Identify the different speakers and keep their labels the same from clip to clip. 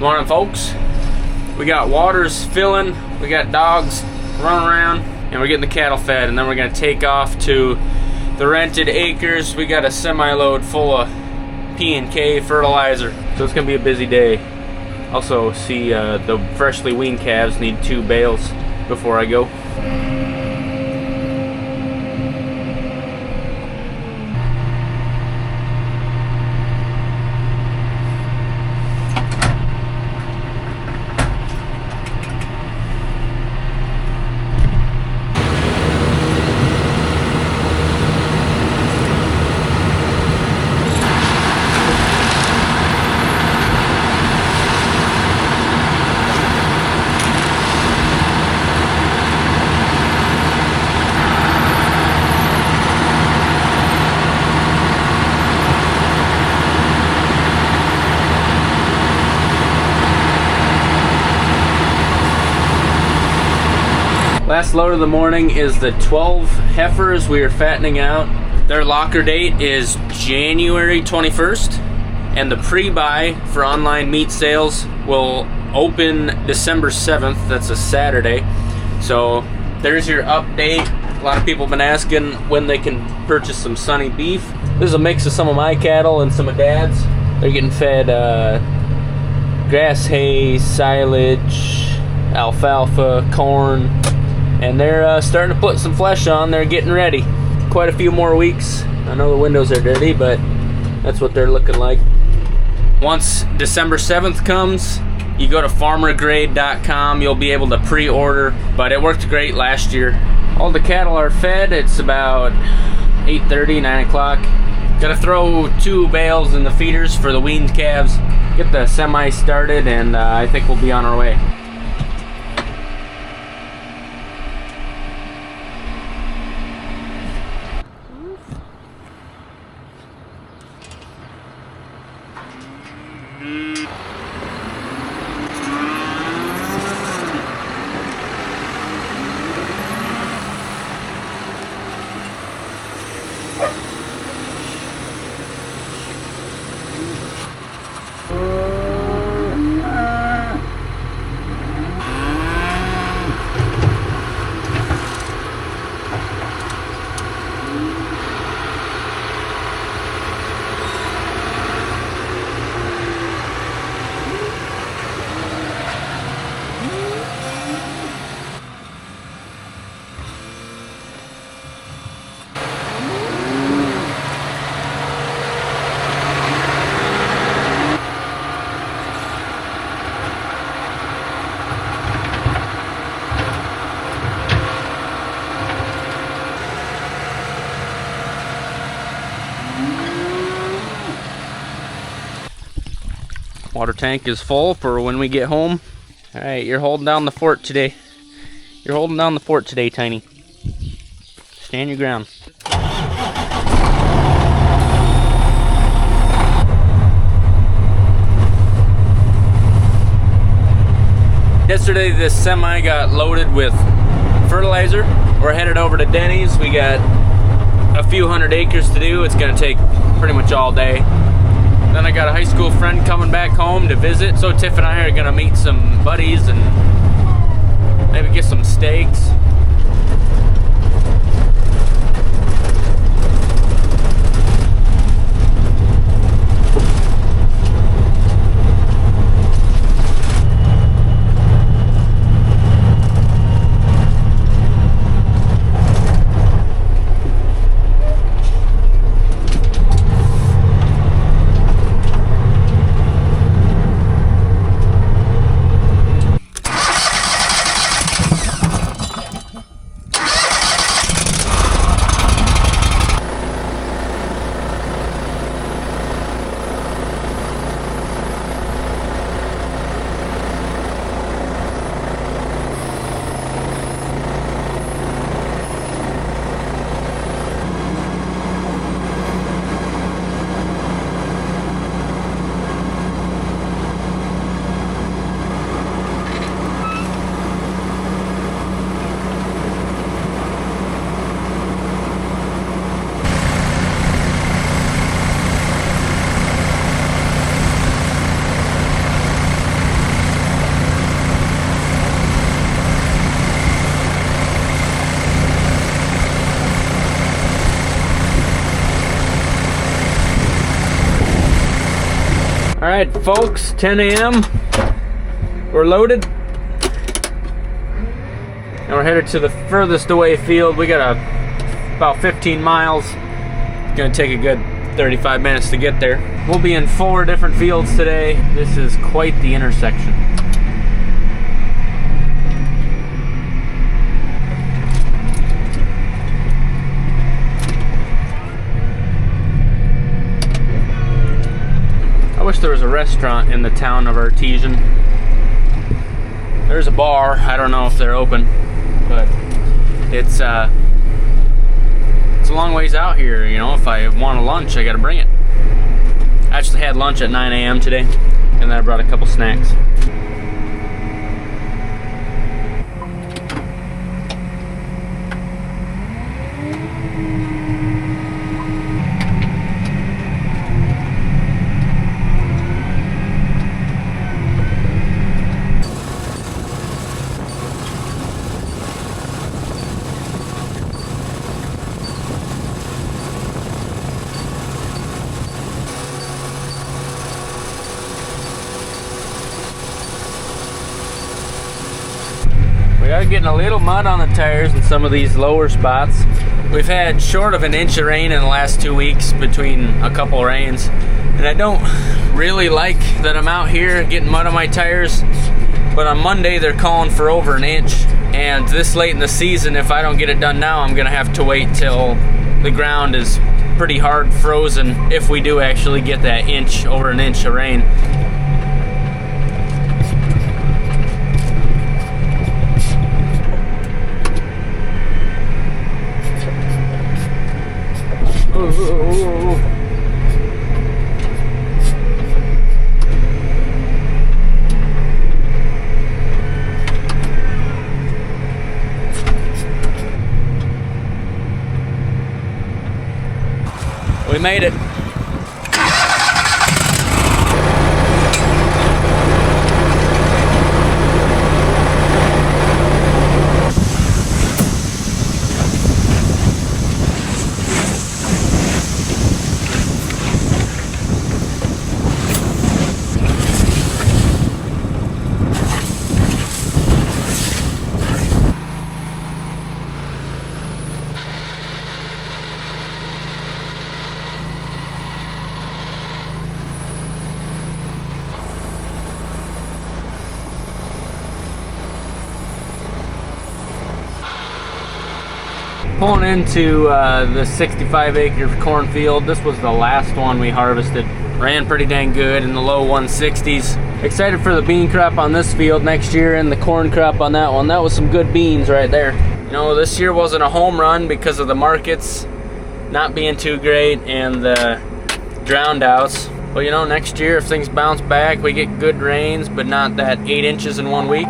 Speaker 1: Morning, folks. We got waters filling, we got dogs running around, and we're getting the cattle fed, and then we're gonna take off to the rented acres. We got a semi-load full of P&K fertilizer, so it's gonna be a busy day. Also, see the freshly weaned calves need 2 bales before I go. Last load of the morning is the 12 heifers we are fattening out. Their locker date is January 21st, and the pre-buy for online meat sales will open December 7th. That's a Saturday. So there's your update. A lot of people have been asking when they can purchase some Sunny beef. This is a mix of some of my cattle and some of Dad's. They're getting fed grass hay, silage, alfalfa, corn. And they're starting to put some flesh on. They're getting ready. Quite a few more weeks. I know the windows are dirty, but that's what they're looking like. Once December 7th comes, you go to farmergrade.com. You'll be able to pre-order, but it worked great last year. All the cattle are fed. It's about 8:30, 9 o'clock. Gotta throw 2 bales in the feeders for the weaned calves. Get the semi started, and I think we'll be on our way. Water tank is full for when we get home. All right, you're holding down the fort today. You're holding down the fort today, Tiny. Stand your ground. Yesterday, this semi got loaded with fertilizer. We're headed over to Denny's. We got a few hundred acres to do. It's gonna take pretty much all day. Then I got a high school friend coming back home to visit, so Tiff and I are gonna meet some buddies and maybe get some steaks. Alright folks, 10 a.m. We're loaded. And we're headed to the furthest away field. We got about 15 miles. It's gonna take a good 35 minutes to get there. We'll be in 4 different fields today. This is quite the intersection. I wish there was a restaurant in the town of Artesian. There's a bar. I don't know if they're open, but it's a long ways out here. You know, if I want a lunch, I gotta bring it. I actually had lunch at 9 a.m. today, and then I brought a couple snacks. We are getting a little mud on the tires in some of these lower spots. We've had short of an inch of rain in the last 2 weeks between a couple rains. And I don't really like that I'm out here getting mud on my tires. But on Monday they're calling for over an inch. And this late in the season, if I don't get it done now, I'm gonna have to wait till the ground is pretty hard frozen if we do actually get that inch, over an inch of rain. We made it. Pulling into the 65-acre cornfield. This was the last one we harvested. Ran pretty dang good in the low 160s. Excited for the bean crop on this field next year and the corn crop on that one. That was some good beans right there. You know, this year wasn't a home run because of the markets not being too great and the drowned outs. But you know, next year if things bounce back, we get good rains, but not that 8 inches in 1 week,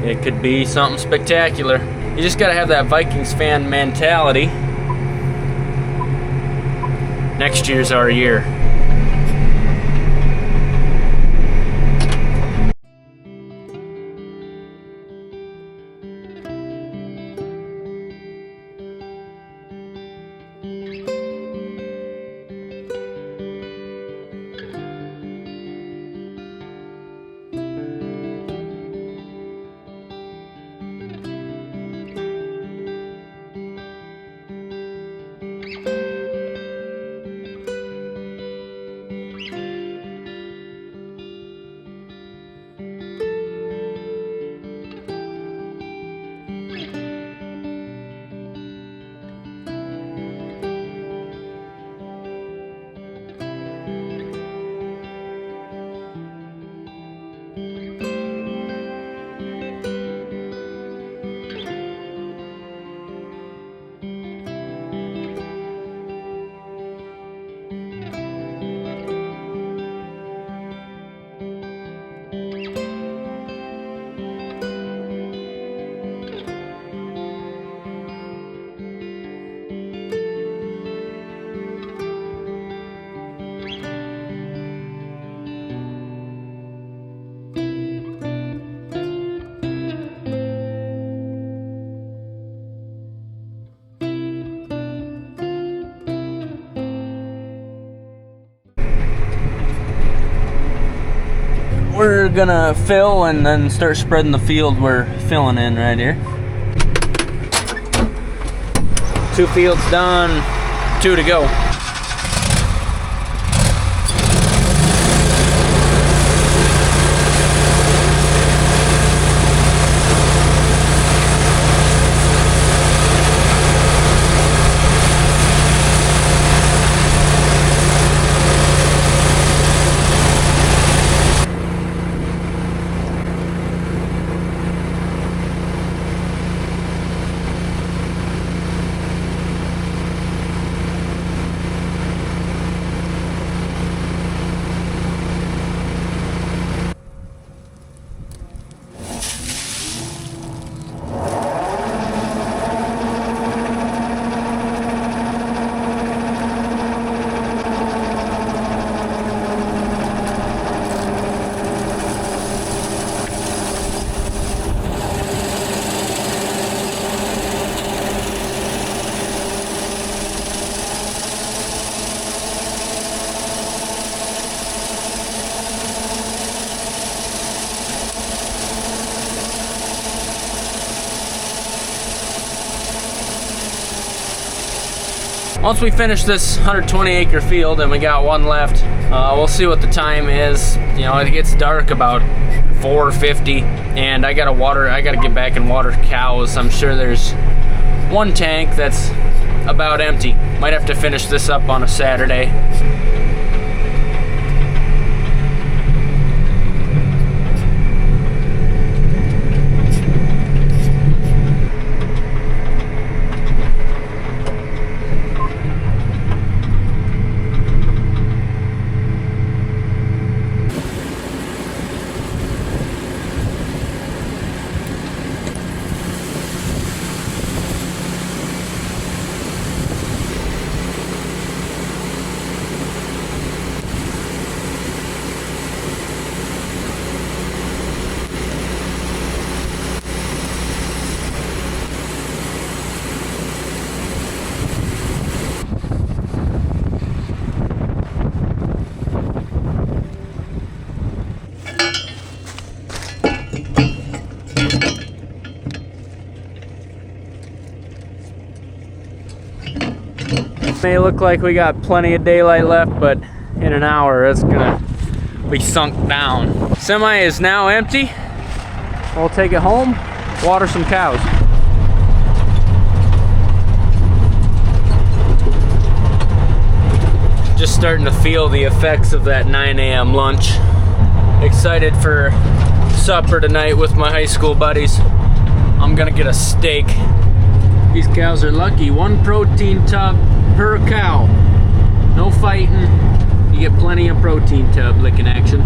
Speaker 1: it could be something spectacular. You just gotta have that Vikings fan mentality. Next year's our year. We're gonna fill and then start spreading the field we're filling in right here. 2 fields done, 2 to go. Once we finish this 120 acre field and we got 1 left, we'll see what the time is. You know, it gets dark about 4:50 and I gotta get back and water cows. I'm sure there's 1 tank that's about empty. Might have to finish this up on a Saturday. May look like we got plenty of daylight left, but in an hour it's gonna be sunk down. Semi is now empty. We'll take it home, water some cows. Just starting to feel the effects of that 9 a.m. lunch. Excited for supper tonight with my high school buddies. I'm gonna get a steak. These cows are lucky. 1 protein tub per cow. No fighting. You get plenty of protein tub licking action.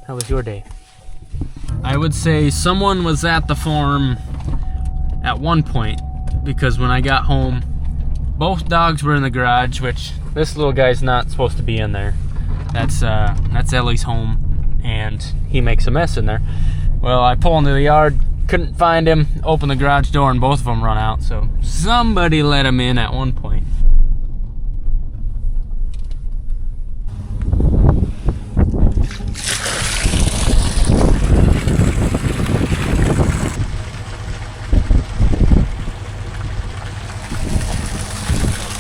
Speaker 1: How was your day? I would say someone was at the farm at one point, because when I got home, both dogs were in the garage, which this little guy's not supposed to be in there. That's Ellie's home, and he makes a mess in there. Well, I pull into the yard, couldn't find him, open the garage door, and both of them run out, so somebody let him in at one point.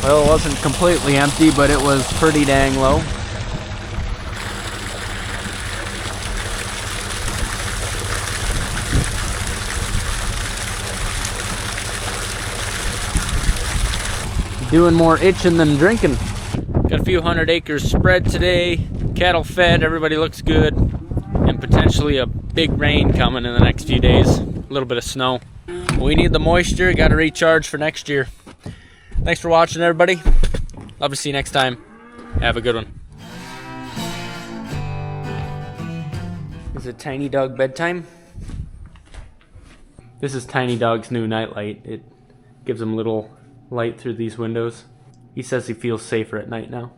Speaker 1: Well, it wasn't completely empty, but it was pretty dang low. Doing more itching than drinking. Got a few 100 acres spread today. Cattle fed, everybody looks good. And potentially a big rain coming in the next few days. A little bit of snow. We need the moisture, got to recharge for next year. Thanks for watching, everybody. Love to see you next time. Have a good one. Is it Tiny Dog bedtime? This is Tiny Dog's new nightlight. It gives him little light through these windows. he says he feels safer at night now.